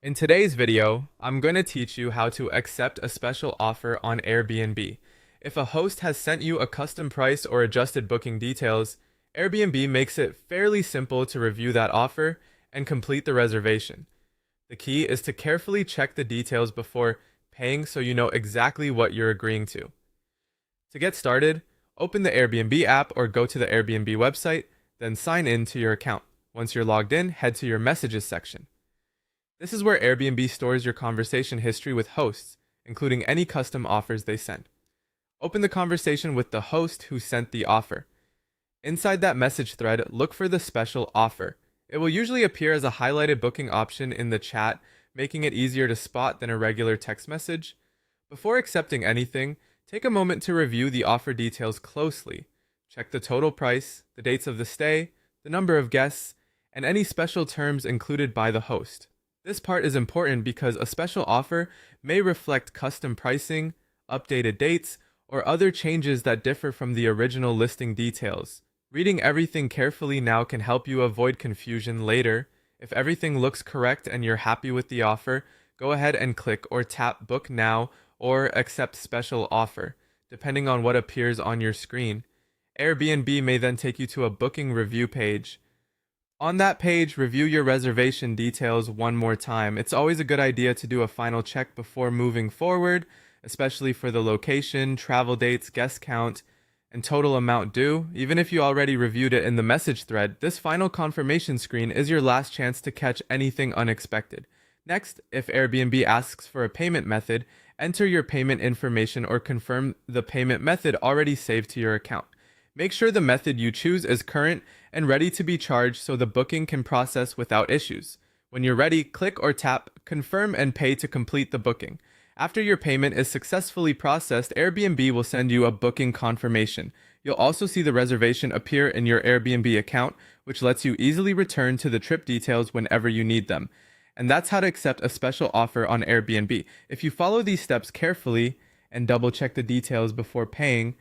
In today's video, I'm going to teach you how to accept a special offer on Airbnb. If a host has sent you a custom price or adjusted booking details, Airbnb makes it fairly simple to review that offer and complete the reservation. The key is to carefully check the details before paying so you know exactly what you're agreeing to. To get started, open the Airbnb app or go to the Airbnb website, then sign in to your account. Once you're logged in, head to your messages section. This is where Airbnb stores your conversation history with hosts, including any custom offers they send. Open the conversation with the host who sent the offer. Inside that message thread, look for the special offer. It will usually appear as a highlighted booking option in the chat, making it easier to spot than a regular text message. Before accepting anything, take a moment to review the offer details closely. Check the total price, the dates of the stay, the number of guests, and any special terms included by the host. This part is important because a special offer may reflect custom pricing, updated dates, or other changes that differ from the original listing details. Reading everything carefully now can help you avoid confusion later. If everything looks correct and you're happy with the offer, go ahead and click or tap Book Now or Accept Special Offer, depending on what appears on your screen. Airbnb may then take you to a booking review page. On that page, review your reservation details one more time. It's always a good idea to do a final check before moving forward, especially for the location, travel dates, guest count, and total amount due. Even if you already reviewed it in the message thread, this final confirmation screen is your last chance to catch anything unexpected. Next, if Airbnb asks for a payment method, enter your payment information or confirm the payment method already saved to your account. Make sure the method you choose is current and ready to be charged so the booking can process without issues. When you're ready, click or tap Confirm and Pay to complete the booking. After your payment is successfully processed, Airbnb will send you a booking confirmation. You'll also see the reservation appear in your Airbnb account, which lets you easily return to the trip details whenever you need them. And that's how to accept a special offer on Airbnb. If you follow these steps carefully and double check the details before paying,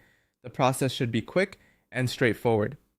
the process should be quick and straightforward.